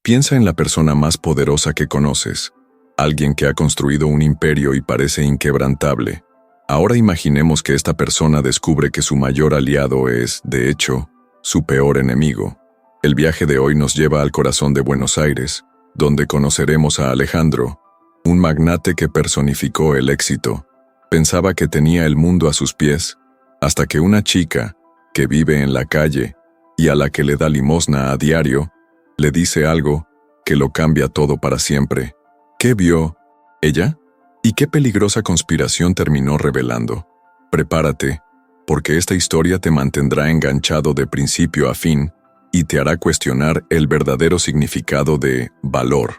Piensa en la persona más poderosa que conoces, alguien que ha construido un imperio y parece inquebrantable. Ahora imaginemos que esta persona descubre que su mayor aliado es, de hecho, su peor enemigo. El viaje de hoy nos lleva al corazón de Buenos Aires, donde conoceremos a Alejandro, un magnate que personificó el éxito. Pensaba que tenía el mundo a sus pies, hasta que una chica, que vive en la calle y a la que le da limosna a diario, le dice algo que lo cambia todo para siempre. ¿Qué vio ella? ¿Y qué peligrosa conspiración terminó revelando? Prepárate, porque esta historia te mantendrá enganchado de principio a fin y te hará cuestionar el verdadero significado de valor.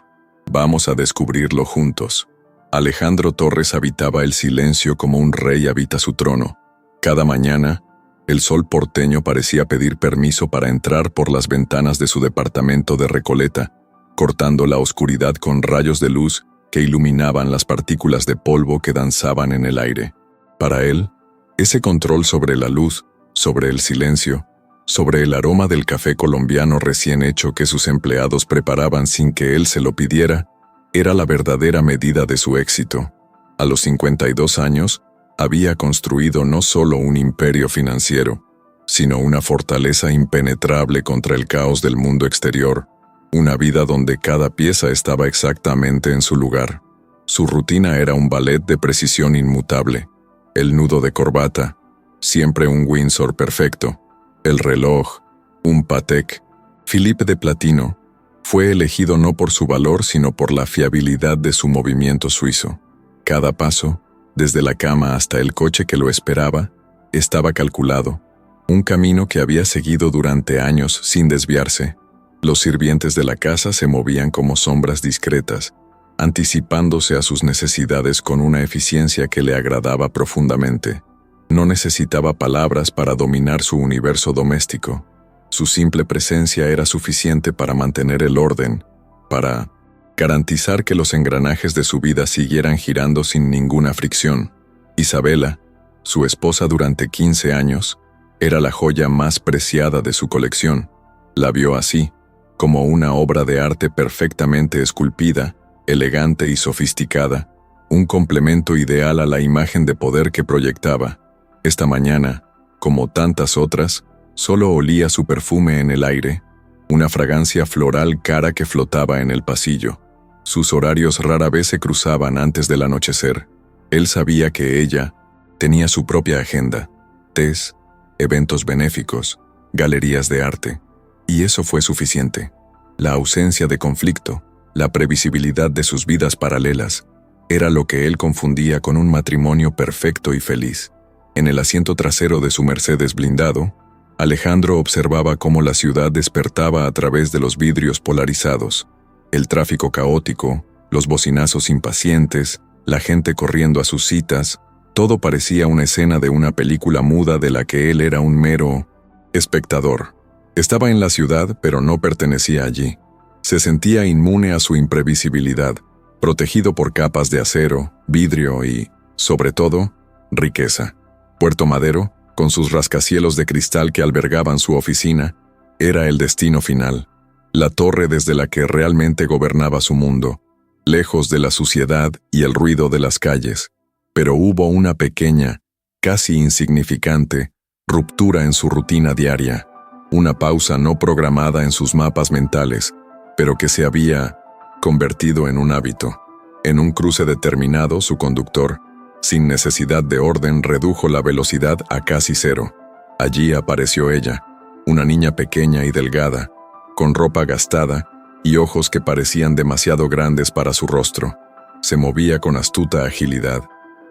Vamos a descubrirlo juntos. Alejandro Torres habitaba el silencio como un rey habita su trono. Cada mañana, el sol porteño parecía pedir permiso para entrar por las ventanas de su departamento de Recoleta, cortando la oscuridad con rayos de luz que iluminaban las partículas de polvo que danzaban en el aire. Para él, ese control sobre la luz, sobre el silencio, sobre el aroma del café colombiano recién hecho que sus empleados preparaban sin que él se lo pidiera, era la verdadera medida de su éxito. A los 52 años, había construido no solo un imperio financiero, sino una fortaleza impenetrable contra el caos del mundo exterior, una vida donde cada pieza estaba exactamente en su lugar. Su rutina era un ballet de precisión inmutable, el nudo de corbata, siempre un Windsor perfecto, el reloj, un Patek Philippe de platino. Fue elegido no por su valor sino por la fiabilidad de su movimiento suizo. Cada paso, desde la cama hasta el coche que lo esperaba, estaba calculado, un camino que había seguido durante años sin desviarse. Los sirvientes de la casa se movían como sombras discretas, anticipándose a sus necesidades con una eficiencia que le agradaba profundamente. No necesitaba palabras para dominar su universo doméstico. Su simple presencia era suficiente para mantener el orden, para garantizar que los engranajes de su vida siguieran girando sin ninguna fricción. Isabela, su esposa durante 15 años, era la joya más preciada de su colección. La vio así, como una obra de arte perfectamente esculpida, elegante y sofisticada, un complemento ideal a la imagen de poder que proyectaba. Esta mañana, como tantas otras, solo olía su perfume en el aire, una fragancia floral cara que flotaba en el pasillo. Sus horarios rara vez se cruzaban antes del anochecer. Él sabía que ella tenía su propia agenda, tés, eventos benéficos, galerías de arte. Y eso fue suficiente. La ausencia de conflicto, la previsibilidad de sus vidas paralelas, era lo que él confundía con un matrimonio perfecto y feliz. En el asiento trasero de su Mercedes blindado, Alejandro observaba cómo la ciudad despertaba a través de los vidrios polarizados. El tráfico caótico, los bocinazos impacientes, la gente corriendo a sus citas, todo parecía una escena de una película muda de la que él era un mero espectador. Estaba en la ciudad, pero no pertenecía allí. Se sentía inmune a su imprevisibilidad, protegido por capas de acero, vidrio y, sobre todo, riqueza. Puerto Madero, con sus rascacielos de cristal que albergaban su oficina, era el destino final, la torre desde la que realmente gobernaba su mundo, lejos de la suciedad y el ruido de las calles. Pero hubo una pequeña, casi insignificante, ruptura en su rutina diaria, una pausa no programada en sus mapas mentales, pero que se había convertido en un hábito. En un cruce determinado, su conductor, sin necesidad de orden, redujo la velocidad a casi cero. Allí apareció ella, una niña pequeña y delgada, con ropa gastada y ojos que parecían demasiado grandes para su rostro. Se movía con astuta agilidad,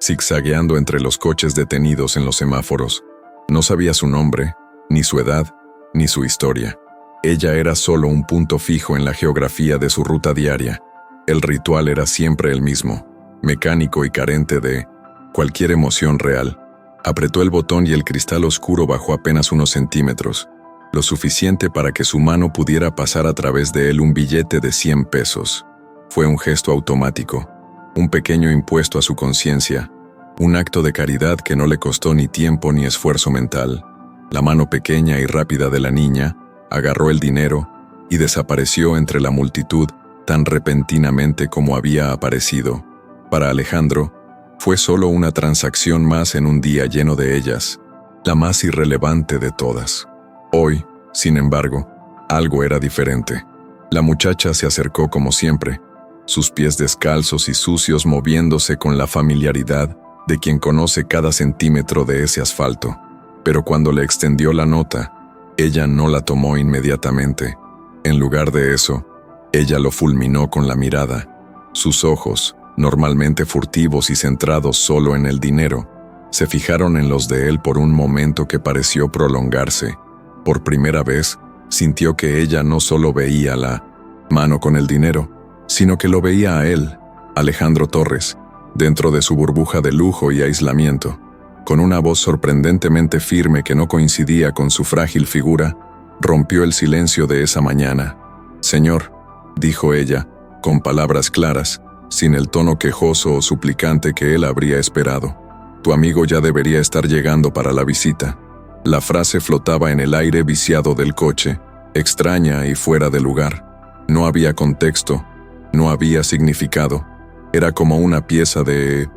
zigzagueando entre los coches detenidos en los semáforos. No sabía su nombre, ni su edad, ni su historia. Ella era solo un punto fijo en la geografía de su ruta diaria. El ritual era siempre el mismo, mecánico y carente de cualquier emoción real. Apretó el botón y el cristal oscuro bajó apenas unos centímetros, lo suficiente para que su mano pudiera pasar a través de él un billete de 100 pesos. Fue un gesto automático, un pequeño impuesto a su conciencia, un acto de caridad que no le costó ni tiempo ni esfuerzo mental. La mano pequeña y rápida de la niña agarró el dinero y desapareció entre la multitud tan repentinamente como había aparecido. Para Alejandro, fue solo una transacción más en un día lleno de ellas, la más irrelevante de todas. Hoy, sin embargo, algo era diferente. La muchacha se acercó como siempre, sus pies descalzos y sucios moviéndose con la familiaridad de quien conoce cada centímetro de ese asfalto. Pero cuando le extendió la nota, ella no la tomó inmediatamente. En lugar de eso, ella lo fulminó con la mirada. Sus ojos, normalmente furtivos y centrados solo en el dinero, se fijaron en los de él por un momento que pareció prolongarse. Por primera vez, sintió que ella no solo veía la mano con el dinero, sino que lo veía a él, Alejandro Torres, dentro de su burbuja de lujo y aislamiento. Con una voz sorprendentemente firme que no coincidía con su frágil figura, rompió el silencio de esa mañana. «Señor», dijo ella, con palabras claras, sin el tono quejoso o suplicante que él habría esperado. «Tu amigo ya debería estar llegando para la visita». La frase flotaba en el aire viciado del coche, extraña y fuera de lugar. No había contexto, no había significado. Era como una pieza de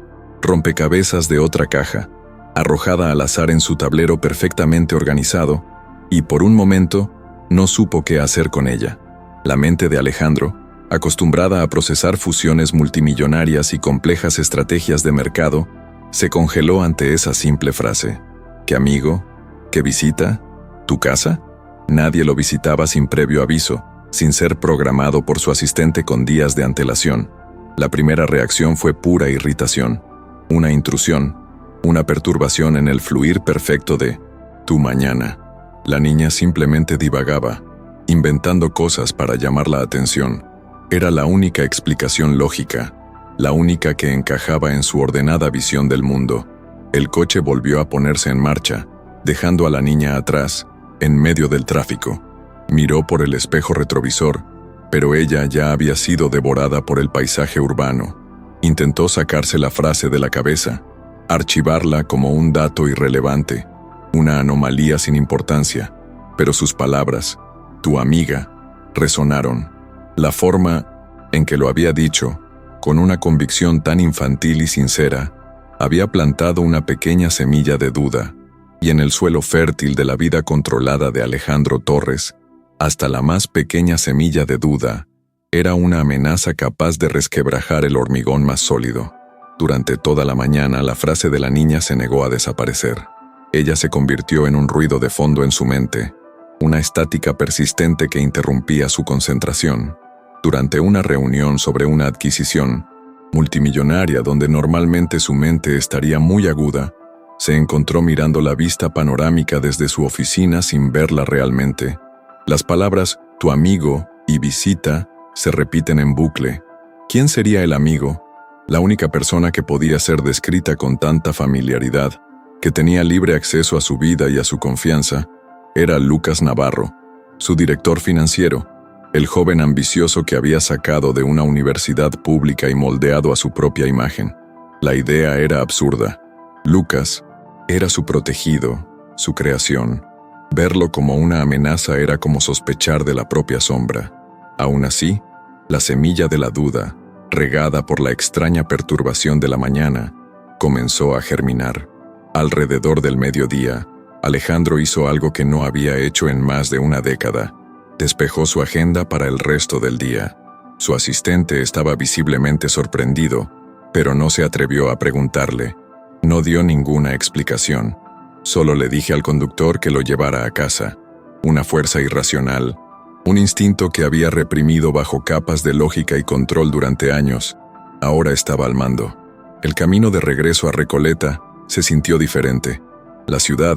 rompecabezas de otra caja, arrojada al azar en su tablero perfectamente organizado, y por un momento no supo qué hacer con ella. La mente de Alejandro, acostumbrada a procesar fusiones multimillonarias y complejas estrategias de mercado, se congeló ante esa simple frase. ¿Qué amigo? ¿Qué visita? ¿Tu casa? Nadie lo visitaba sin previo aviso, sin ser programado por su asistente con días de antelación. La primera reacción fue pura irritación, una intrusión, una perturbación en el fluir perfecto de tu mañana. La niña simplemente divagaba, inventando cosas para llamar la atención. Era la única explicación lógica, la única que encajaba en su ordenada visión del mundo. El coche volvió a ponerse en marcha, dejando a la niña atrás, en medio del tráfico. Miró por el espejo retrovisor, pero ella ya había sido devorada por el paisaje urbano. Intentó sacarse la frase de la cabeza, archivarla como un dato irrelevante, una anomalía sin importancia, pero sus palabras, tu amiga, resonaron. La forma en que lo había dicho, con una convicción tan infantil y sincera, había plantado una pequeña semilla de duda, y en el suelo fértil de la vida controlada de Alejandro Torres, hasta la más pequeña semilla de duda, era una amenaza capaz de resquebrajar el hormigón más sólido. Durante toda la mañana la frase de la niña se negó a desaparecer. Ella se convirtió en un ruido de fondo en su mente, una estática persistente que interrumpía su concentración. Durante una reunión sobre una adquisición multimillonaria donde normalmente su mente estaría muy aguda, se encontró mirando la vista panorámica desde su oficina sin verla realmente. Las palabras «tu amigo» y «visita» se repiten en bucle. ¿Quién sería el amigo? La única persona que podía ser descrita con tanta familiaridad, que tenía libre acceso a su vida y a su confianza, era Lucas Navarro, su director financiero, el joven ambicioso que había sacado de una universidad pública y moldeado a su propia imagen. La idea era absurda. Lucas era su protegido, su creación. Verlo como una amenaza era como sospechar de la propia sombra. Aún así, la semilla de la duda, regada por la extraña perturbación de la mañana, comenzó a germinar. Alrededor del mediodía, Alejandro hizo algo que no había hecho en más de una década. Despejó su agenda para el resto del día. Su asistente estaba visiblemente sorprendido, pero no se atrevió a preguntarle. No dio ninguna explicación. Solo le dije al conductor que lo llevara a casa. Una fuerza irracional, un instinto que había reprimido bajo capas de lógica y control durante años, ahora estaba al mando. El camino de regreso a Recoleta se sintió diferente. La ciudad,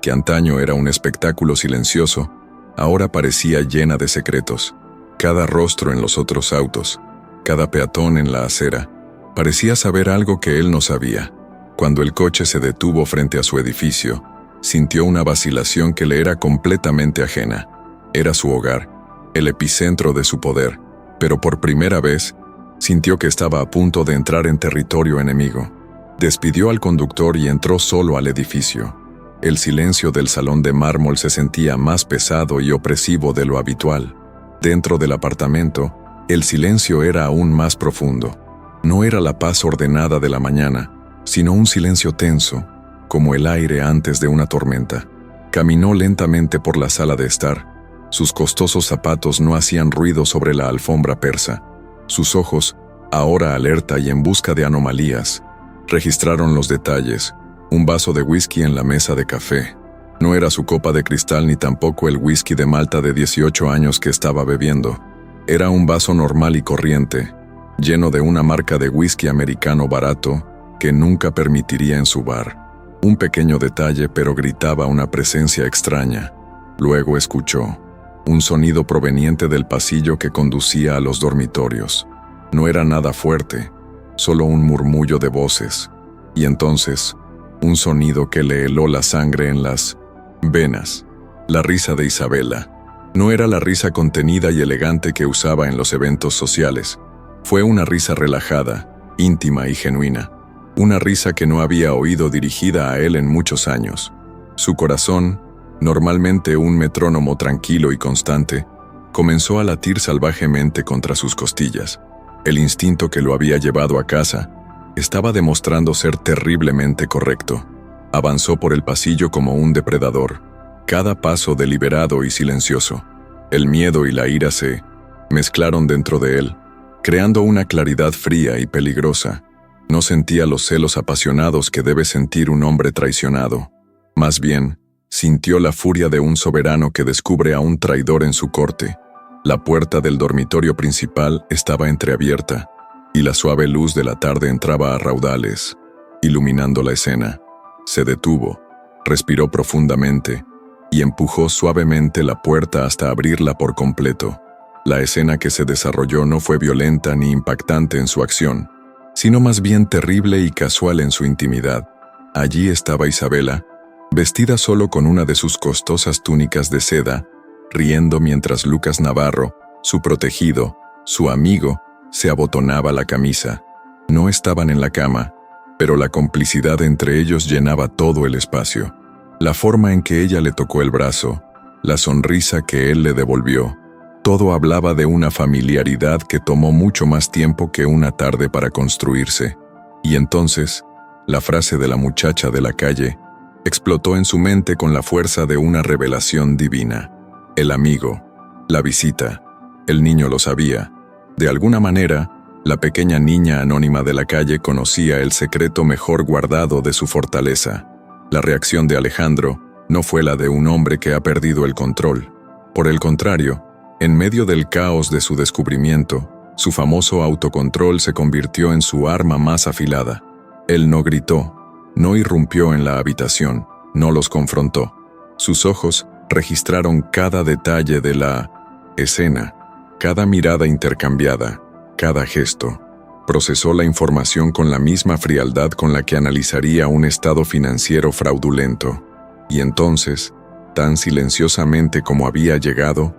que antaño era un espectáculo silencioso, ahora parecía llena de secretos. Cada rostro en los otros autos, cada peatón en la acera, parecía saber algo que él no sabía. Cuando el coche se detuvo frente a su edificio, sintió una vacilación que le era completamente ajena. Era su hogar, el epicentro de su poder, pero por primera vez sintió que estaba a punto de entrar en territorio enemigo. Despidió al conductor y entró solo al edificio. El silencio del salón de mármol se sentía más pesado y opresivo de lo habitual. Dentro del apartamento, el silencio era aún más profundo. No era la paz ordenada de la mañana, sino un silencio tenso, como el aire antes de una tormenta. Caminó lentamente por la sala de estar. Sus costosos zapatos no hacían ruido sobre la alfombra persa. Sus ojos, ahora alerta y en busca de anomalías, registraron los detalles. Un vaso de whisky en la mesa de café. No era su copa de cristal ni tampoco el whisky de Malta de 18 años que estaba bebiendo. Era un vaso normal y corriente, lleno de una marca de whisky americano barato que nunca permitiría en su bar. Un pequeño detalle, pero gritaba una presencia extraña. Luego escuchó un sonido proveniente del pasillo que conducía a los dormitorios. No era nada fuerte, solo un murmullo de voces. Y entonces, un sonido que le heló la sangre en las venas. La risa de Isabela. No era la risa contenida y elegante que usaba en los eventos sociales. Fue una risa relajada, íntima y genuina. Una risa que no había oído dirigida a él en muchos años. Su corazón, normalmente un metrónomo tranquilo y constante, comenzó a latir salvajemente contra sus costillas. El instinto que lo había llevado a casa estaba demostrando ser terriblemente correcto. Avanzó por el pasillo como un depredador, cada paso deliberado y silencioso. El miedo y la ira se mezclaron dentro de él, creando una claridad fría y peligrosa. No sentía los celos apasionados que debe sentir un hombre traicionado. Más bien, sintió la furia de un soberano que descubre a un traidor en su corte. La puerta del dormitorio principal estaba entreabierta, y la suave luz de la tarde entraba a raudales, iluminando la escena. Se detuvo, respiró profundamente, y empujó suavemente la puerta hasta abrirla por completo. La escena que se desarrolló no fue violenta ni impactante en su acción, sino más bien terrible y casual en su intimidad. Allí estaba Isabela, vestida solo con una de sus costosas túnicas de seda, riendo mientras Lucas Navarro, su protegido, su amigo, se abotonaba la camisa. No estaban en la cama, pero la complicidad entre ellos llenaba todo el espacio. La forma en que ella le tocó el brazo, la sonrisa que él le devolvió, todo hablaba de una familiaridad que tomó mucho más tiempo que una tarde para construirse. Y entonces, la frase de la muchacha de la calle explotó en su mente con la fuerza de una revelación divina. El amigo, la visita, el niño lo sabía. De alguna manera, la pequeña niña anónima de la calle conocía el secreto mejor guardado de su fortaleza. La reacción de Alejandro no fue la de un hombre que ha perdido el control. Por el contrario, en medio del caos de su descubrimiento, su famoso autocontrol se convirtió en su arma más afilada. Él no gritó, no irrumpió en la habitación, no los confrontó. Sus ojos registraron cada detalle de la escena, cada mirada intercambiada, cada gesto. Procesó la información con la misma frialdad con la que analizaría un estado financiero fraudulento. Y entonces, tan silenciosamente como había llegado,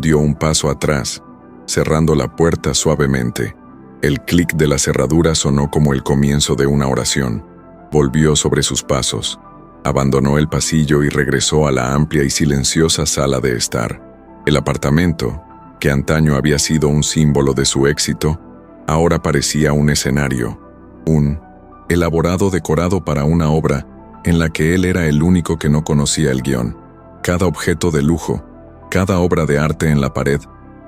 dio un paso atrás, cerrando la puerta suavemente. El clic de la cerradura sonó como el comienzo de una oración. Volvió sobre sus pasos, abandonó el pasillo y regresó a la amplia y silenciosa sala de estar. El apartamento, que antaño había sido un símbolo de su éxito, ahora parecía un escenario, un elaborado decorado para una obra en la que él era el único que no conocía el guión. Cada objeto de lujo, cada obra de arte en la pared,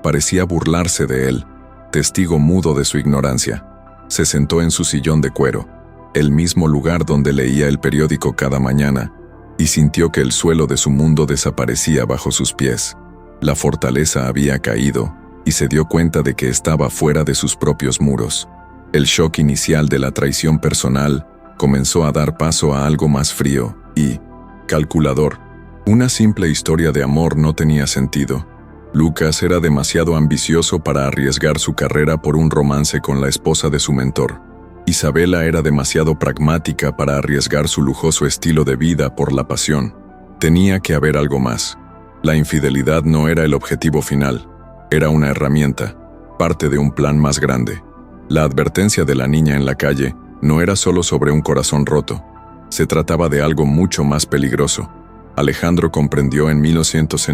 parecía burlarse de él, testigo mudo de su ignorancia. Se sentó en su sillón de cuero, el mismo lugar donde leía el periódico cada mañana, y sintió que el suelo de su mundo desaparecía bajo sus pies. La fortaleza había caído, y se dio cuenta de que estaba fuera de sus propios muros. El shock inicial de la traición personal comenzó a dar paso a algo más frío y calculador. Una simple historia de amor no tenía sentido. Lucas era demasiado ambicioso para arriesgar su carrera por un romance con la esposa de su mentor. Isabela era demasiado pragmática para arriesgar su lujoso estilo de vida por la pasión. Tenía que haber algo más. La infidelidad no era el objetivo final, era una herramienta, parte de un plan más grande. La advertencia de la niña en la calle no era solo sobre un corazón roto, se trataba de algo mucho más peligroso. Alejandro comprendió en 1900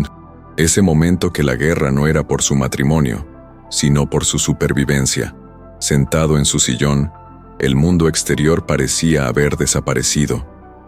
Ese momento que la guerra no era por su matrimonio, sino por su supervivencia. Sentado en su sillón, el mundo exterior parecía haber desaparecido.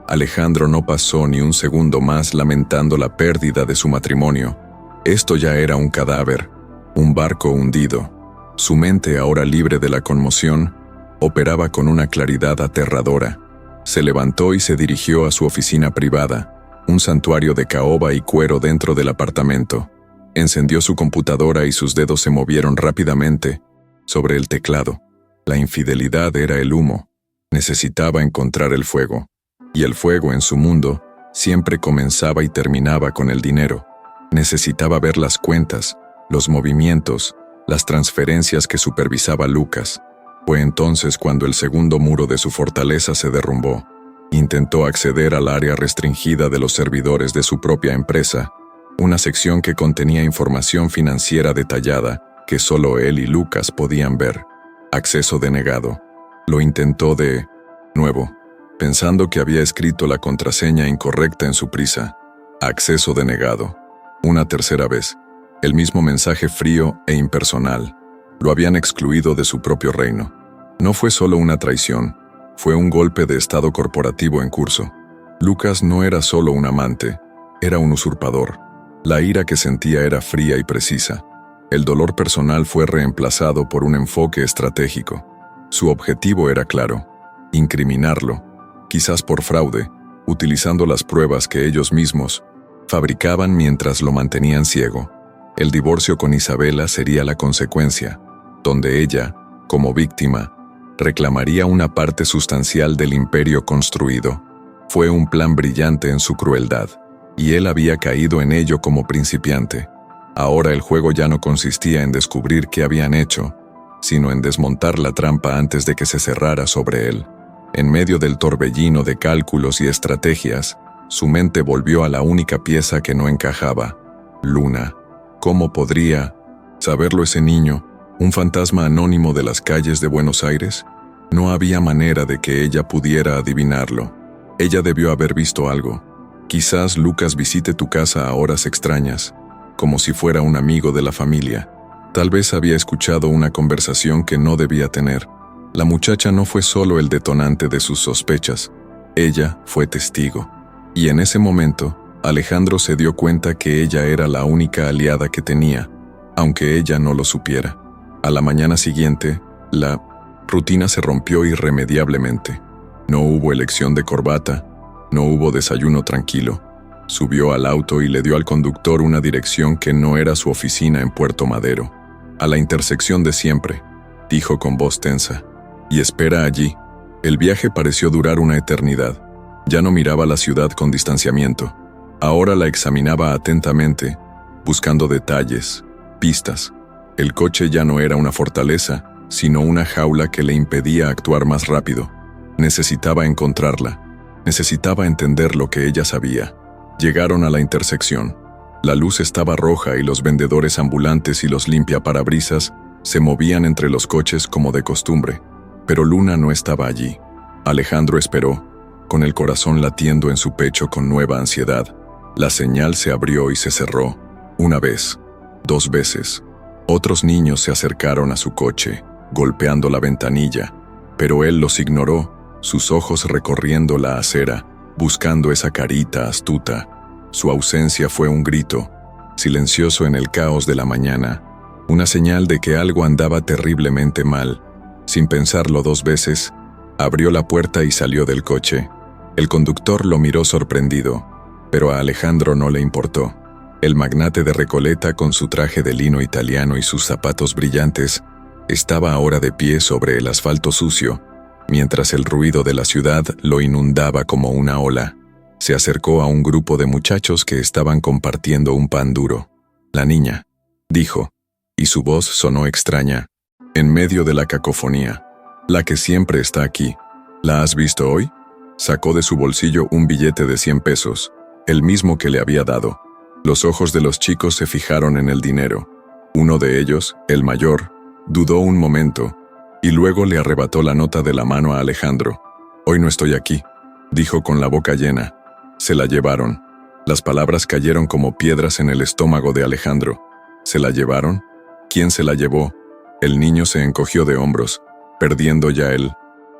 Alejandro no pasó ni un segundo más lamentando la pérdida de su matrimonio. Esto ya era un cadáver, un barco hundido. Su mente, ahora libre de la conmoción, operaba con una claridad aterradora. Se levantó y se dirigió a su oficina privada, un santuario de caoba y cuero dentro del apartamento. Encendió su computadora y sus dedos se movieron rápidamente sobre el teclado. La infidelidad era el humo. Necesitaba encontrar el fuego. Y el fuego en su mundo siempre comenzaba y terminaba con el dinero. Necesitaba ver las cuentas, los movimientos, las transferencias que supervisaba Lucas. Fue entonces cuando el segundo muro de su fortaleza se derrumbó. Intentó acceder al área restringida de los servidores de su propia empresa, una sección que contenía información financiera detallada que solo él y Lucas podían ver. Acceso denegado. Lo intentó de nuevo, pensando que había escrito la contraseña incorrecta en su prisa. Acceso denegado. Una tercera vez. El mismo mensaje frío e impersonal. Lo habían excluido de su propio reino. No fue solo una traición, fue un golpe de estado corporativo en curso. Lucas no era solo un amante, era un usurpador. La ira que sentía era fría y precisa. El dolor personal fue reemplazado por un enfoque estratégico. Su objetivo era claro: incriminarlo, quizás por fraude, utilizando las pruebas que ellos mismos fabricaban mientras lo mantenían ciego. El divorcio con Isabela sería la consecuencia, donde ella, como víctima, reclamaría una parte sustancial del imperio construido. Fue un plan brillante en su crueldad, y él había caído en ello como principiante. Ahora el juego ya no consistía en descubrir qué habían hecho, sino en desmontar la trampa antes de que se cerrara sobre él. En medio del torbellino de cálculos y estrategias, su mente volvió a la única pieza que no encajaba: Luna. ¿Cómo podría saberlo ese niño, un fantasma anónimo de las calles de Buenos Aires? No había manera de que ella pudiera adivinarlo. Ella debió haber visto algo. Quizás Lucas visite tu casa a horas extrañas, como si fuera un amigo de la familia. Tal vez había escuchado una conversación que no debía tener. La muchacha no fue solo el detonante de sus sospechas, ella fue testigo. Y en ese momento, Alejandro se dio cuenta que ella era la única aliada que tenía, aunque ella no lo supiera. A la mañana siguiente, la rutina se rompió irremediablemente. No hubo elección de corbata, no hubo desayuno tranquilo. Subió al auto y le dio al conductor una dirección que no era su oficina en Puerto Madero. A la intersección de siempre, dijo con voz tensa. Y espera allí. El viaje pareció durar una eternidad. Ya no miraba la ciudad con distanciamiento. Ahora la examinaba atentamente, buscando detalles, pistas. El coche ya no era una fortaleza, sino una jaula que le impedía actuar más rápido. Necesitaba encontrarla. Necesitaba entender lo que ella sabía. Llegaron a la intersección. La luz estaba roja y los vendedores ambulantes y los limpiaparabrisas se movían entre los coches como de costumbre. Pero Luna no estaba allí. Alejandro esperó, con el corazón latiendo en su pecho con nueva ansiedad. La señal se abrió y se cerró. Una vez, 2 veces. Otros niños se acercaron a su coche, golpeando la ventanilla, pero él los ignoró, sus ojos recorriendo la acera, buscando esa carita astuta. Su ausencia fue un grito, silencioso en el caos de la mañana, una señal de que algo andaba terriblemente mal. Sin pensarlo 2 veces, abrió la puerta y salió del coche. El conductor lo miró sorprendido, pero a Alejandro no le importó. El magnate de Recoleta, con su traje de lino italiano y sus zapatos brillantes, estaba ahora de pie sobre el asfalto sucio, mientras el ruido de la ciudad lo inundaba como una ola. Se acercó a un grupo de muchachos que estaban compartiendo un pan duro. «La niña», dijo, y su voz sonó extraña, en medio de la cacofonía. «La que siempre está aquí. ¿La has visto hoy?» Sacó de su bolsillo un billete de 100 pesos, el mismo que le había dado. Los ojos de los chicos se fijaron en el dinero. Uno de ellos, el mayor, dudó un momento, y luego le arrebató la nota de la mano a Alejandro. «Hoy no estoy aquí», dijo con la boca llena. Se la llevaron. Las palabras cayeron como piedras en el estómago de Alejandro. ¿Se la llevaron? ¿Quién se la llevó? El niño se encogió de hombros, perdiendo ya el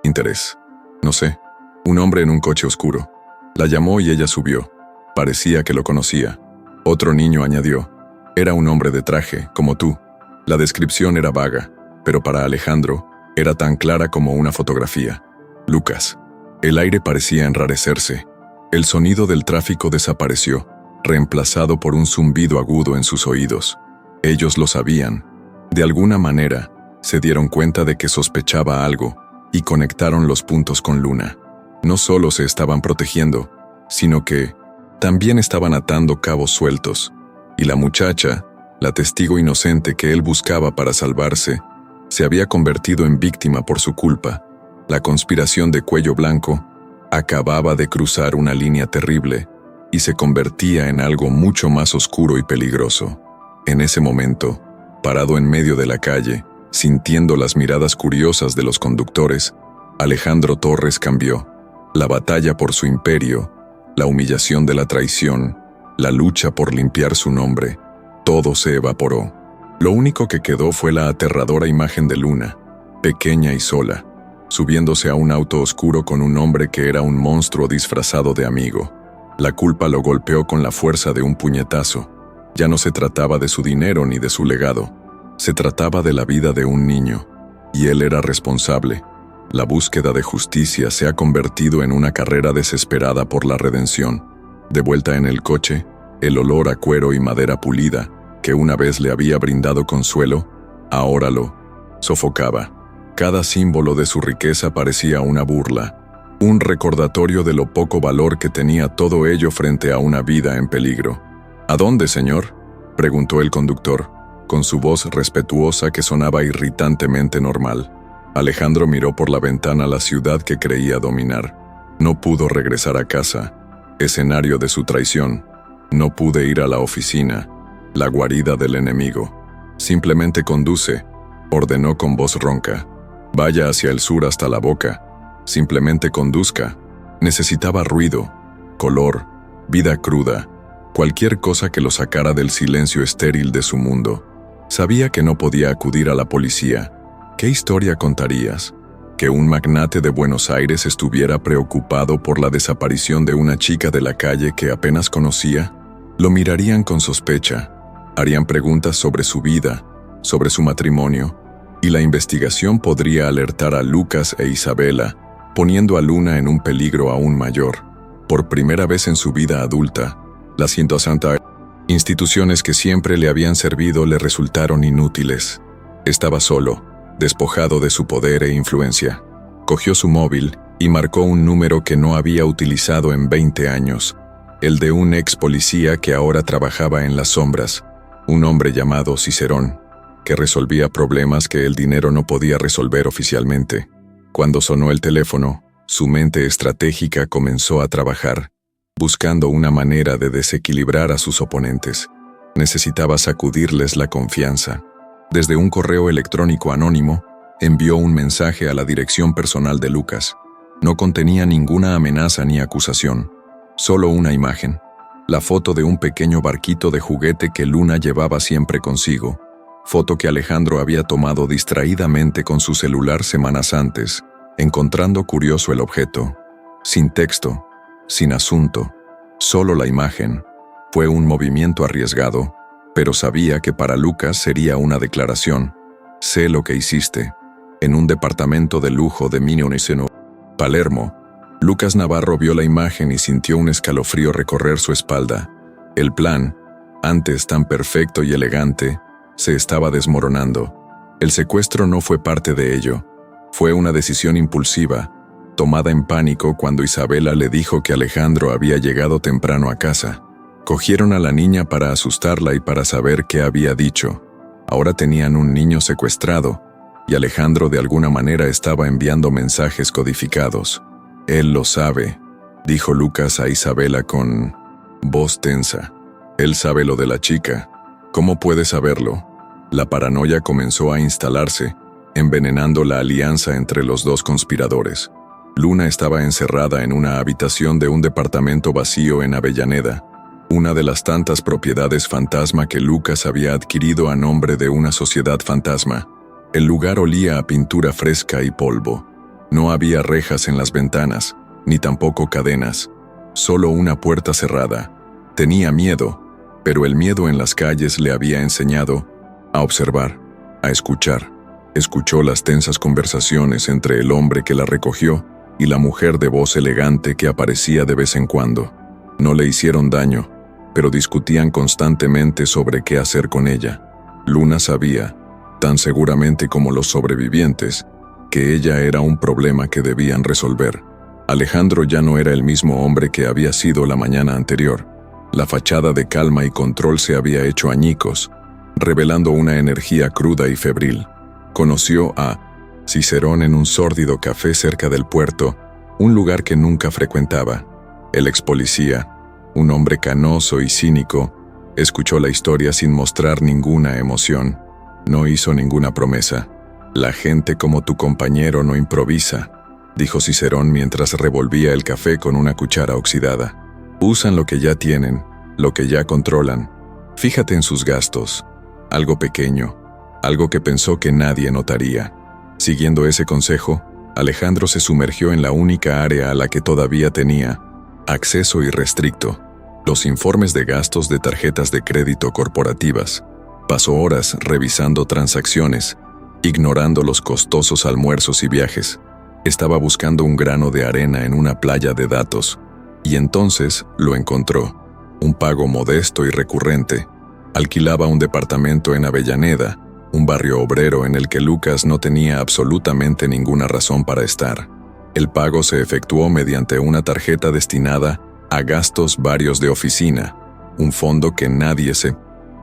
interés. No sé. Un hombre en un coche oscuro. La llamó y ella subió. Parecía que lo conocía. Otro niño añadió. Era un hombre de traje, como tú. La descripción era vaga, pero para Alejandro era tan clara como una fotografía. Lucas. El aire parecía enrarecerse. El sonido del tráfico desapareció, reemplazado por un zumbido agudo en sus oídos. Ellos lo sabían. De alguna manera, se dieron cuenta de que sospechaba algo y conectaron los puntos con Luna. No solo se estaban protegiendo, sino que también estaban atando cabos sueltos. Y la muchacha, la testigo inocente que él buscaba para salvarse, se había convertido en víctima por su culpa. La conspiración de Cuello Blanco acababa de cruzar una línea terrible y se convertía en algo mucho más oscuro y peligroso. En ese momento, parado en medio de la calle, sintiendo las miradas curiosas de los conductores, Alejandro Torres cambió. La batalla por su imperio, la humillación de la traición, la lucha por limpiar su nombre, todo se evaporó. Lo único que quedó fue la aterradora imagen de Luna, pequeña y sola, subiéndose a un auto oscuro con un hombre que era un monstruo disfrazado de amigo. La culpa lo golpeó con la fuerza de un puñetazo. Ya no se trataba de su dinero ni de su legado. Se trataba de la vida de un niño, y él era responsable. La búsqueda de justicia se ha convertido en una carrera desesperada por la redención. De vuelta en el coche, el olor a cuero y madera pulida, que una vez le había brindado consuelo, ahora lo sofocaba. Cada símbolo de su riqueza parecía una burla, un recordatorio de lo poco valor que tenía todo ello frente a una vida en peligro. ¿A dónde, señor?, preguntó el conductor, con su voz respetuosa que sonaba irritantemente normal. Alejandro miró por la ventana la ciudad que creía dominar. No pudo regresar a casa, escenario de su traición. No pude ir a la oficina, la guarida del enemigo. Simplemente conduce, ordenó con voz ronca. Vaya hacia el sur hasta la boca. Simplemente conduzca. Necesitaba ruido, color, vida cruda, cualquier cosa que lo sacara del silencio estéril de su mundo. Sabía que no podía acudir a la policía. ¿Qué historia contarías? ¿Que un magnate de Buenos Aires estuviera preocupado por la desaparición de una chica de la calle que apenas conocía? Lo mirarían con sospecha, harían preguntas sobre su vida, sobre su matrimonio, y la investigación podría alertar a Lucas e Isabela, poniendo a Luna en un peligro aún mayor. Por primera vez en su vida adulta, las instituciones que siempre le habían servido le resultaron inútiles. Estaba solo, despojado de su poder e influencia. Cogió su móvil y marcó un número que no había utilizado en 20 años, el de un ex policía que ahora trabajaba en las sombras, un hombre llamado Cicerón, que resolvía problemas que el dinero no podía resolver oficialmente. Cuando sonó el teléfono, su mente estratégica comenzó a trabajar, buscando una manera de desequilibrar a sus oponentes. Necesitaba sacudirles la confianza. Desde un correo electrónico anónimo, envió un mensaje a la dirección personal de Lucas. No contenía ninguna amenaza ni acusación, solo una imagen, la foto de un pequeño barquito de juguete que Luna llevaba siempre consigo, foto que Alejandro había tomado distraídamente con su celular semanas antes, encontrando curioso el objeto. Sin texto, sin asunto, solo la imagen. Fue un movimiento arriesgado, pero sabía que para Lucas sería una declaración. Sé lo que hiciste. En un departamento de lujo de Minneoneceno, Palermo, Lucas Navarro vio la imagen y sintió un escalofrío recorrer su espalda. El plan, antes tan perfecto y elegante, se estaba desmoronando. El secuestro no fue parte de ello. Fue una decisión impulsiva, tomada en pánico cuando Isabela le dijo que Alejandro había llegado temprano a casa. Cogieron a la niña para asustarla y para saber qué había dicho. Ahora tenían un niño secuestrado, y Alejandro de alguna manera estaba enviando mensajes codificados. Él lo sabe, dijo Lucas a Isabela con voz tensa. Él sabe lo de la chica. ¿Cómo puede saberlo? La paranoia comenzó a instalarse, envenenando la alianza entre los dos conspiradores. Luna estaba encerrada en una habitación de un departamento vacío en Avellaneda. una de las tantas propiedades fantasma que Lucas había adquirido a nombre de una sociedad fantasma. El lugar olía a pintura fresca y polvo. No había rejas en las ventanas, ni tampoco cadenas, solo una puerta cerrada. Tenía miedo, pero el miedo en las calles le había enseñado a observar, a escuchar. Escuchó las tensas conversaciones entre el hombre que la recogió y la mujer de voz elegante que aparecía de vez en cuando. No le hicieron daño, pero discutían constantemente sobre qué hacer con ella. Luna sabía, tan seguramente como los sobrevivientes, que ella era un problema que debían resolver. Alejandro ya no era el mismo hombre que había sido la mañana anterior. La fachada de calma y control se había hecho añicos, revelando una energía cruda y febril. Conoció a Cicerón en un sórdido café cerca del puerto, un lugar que nunca frecuentaba. El ex policía, un hombre canoso y cínico, escuchó la historia sin mostrar ninguna emoción. No hizo ninguna promesa. La gente como tu compañero no improvisa, dijo Cicerón mientras revolvía el café con una cuchara oxidada. Usan lo que ya tienen, lo que ya controlan. Fíjate en sus gastos. Algo pequeño, algo que pensó que nadie notaría. Siguiendo ese consejo, Alejandro se sumergió en la única área a la que todavía tenía acceso irrestricto: los informes de gastos de tarjetas de crédito corporativas. Pasó horas revisando transacciones, ignorando los costosos almuerzos y viajes. Estaba buscando un grano de arena en una playa de datos, y entonces lo encontró. Un pago modesto y recurrente. Alquilaba un departamento en Avellaneda, un barrio obrero en el que Lucas no tenía absolutamente ninguna razón para estar. El pago se efectuó mediante una tarjeta destinada a gastos varios de oficina, un fondo que nadie se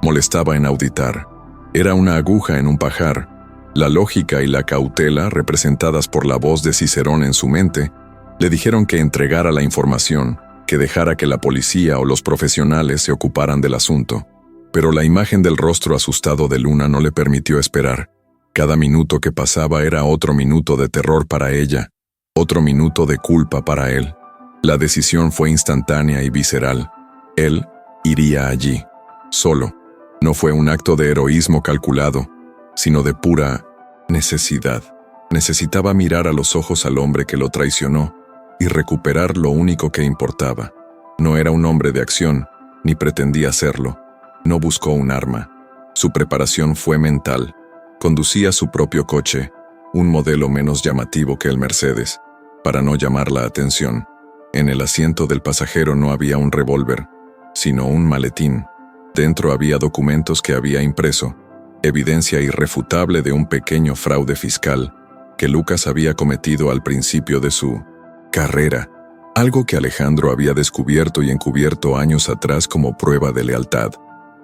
molestaba en auditar. Era una aguja en un pajar. La lógica y la cautela, representadas por la voz de Cicerón en su mente, le dijeron que entregara la información, que dejara que la policía o los profesionales se ocuparan del asunto. Pero la imagen del rostro asustado de Luna no le permitió esperar. Cada minuto que pasaba era otro minuto de terror para ella, otro minuto de culpa para él. La decisión fue instantánea y visceral. Él iría allí, solo. No fue un acto de heroísmo calculado, sino de pura necesidad. Necesitaba mirar a los ojos al hombre que lo traicionó y recuperar lo único que importaba. No era un hombre de acción, ni pretendía serlo. No buscó un arma. Su preparación fue mental. Conducía su propio coche, un modelo menos llamativo que el Mercedes, para no llamar la atención. En el asiento del pasajero no había un revólver, sino un maletín. Dentro había documentos que había impreso, evidencia irrefutable de un pequeño fraude fiscal que Lucas había cometido al principio de su carrera, algo que Alejandro había descubierto y encubierto años atrás como prueba de lealtad.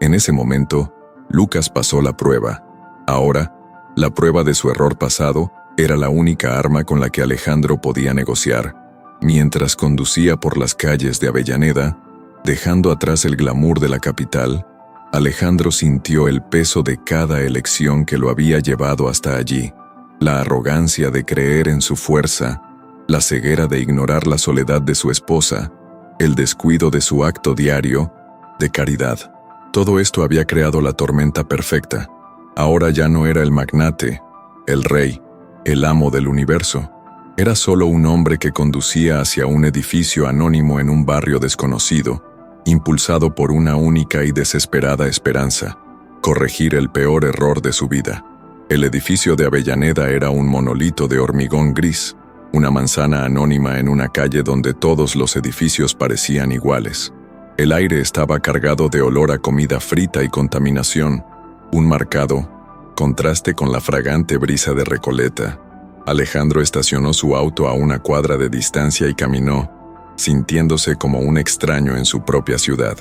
En ese momento, Lucas pasó la prueba. Ahora, la prueba de su error pasado era la única arma con la que Alejandro podía negociar. Mientras conducía por las calles de Avellaneda, dejando atrás el glamour de la capital, Alejandro sintió el peso de cada elección que lo había llevado hasta allí. La arrogancia de creer en su fuerza, la ceguera de ignorar la soledad de su esposa, el descuido de su acto diario de caridad. Todo esto había creado la tormenta perfecta. Ahora ya no era el magnate, el rey, el amo del universo. Era solo un hombre que conducía hacia un edificio anónimo en un barrio desconocido, impulsado por una única y desesperada esperanza: corregir el peor error de su vida. El edificio de Avellaneda era un monolito de hormigón gris, una manzana anónima en una calle donde todos los edificios parecían iguales. El aire estaba cargado de olor a comida frita y contaminación, un marcado contraste con la fragante brisa de Recoleta. Alejandro estacionó su auto a una cuadra de distancia y caminó, sintiéndose como un extraño en su propia ciudad.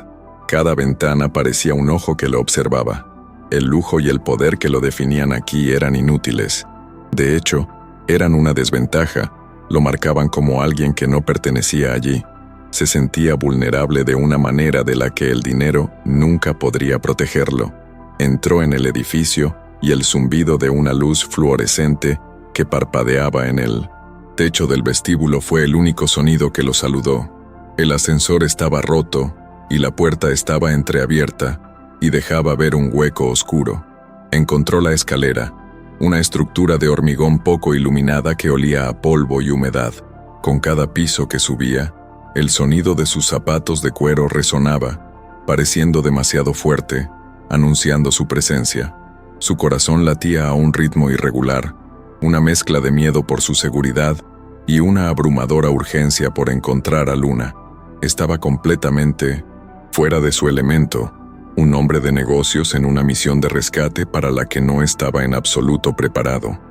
Cada ventana parecía un ojo que lo observaba. El lujo y el poder que lo definían aquí eran inútiles. De hecho, eran una desventaja. Lo marcaban como alguien que no pertenecía allí. Se sentía vulnerable de una manera de la que el dinero nunca podría protegerlo. Entró en el edificio y el zumbido de una luz fluorescente que parpadeaba en el techo del vestíbulo fue el único sonido que lo saludó. El ascensor estaba roto y la puerta estaba entreabierta y dejaba ver un hueco oscuro. Encontró la escalera, una estructura de hormigón poco iluminada que olía a polvo y humedad. Con cada piso que subía, el sonido de sus zapatos de cuero resonaba, pareciendo demasiado fuerte, anunciando su presencia. Su corazón latía a un ritmo irregular, una mezcla de miedo por su seguridad y una abrumadora urgencia por encontrar a Luna. Estaba completamente fuera de su elemento, un hombre de negocios en una misión de rescate para la que no estaba en absoluto preparado.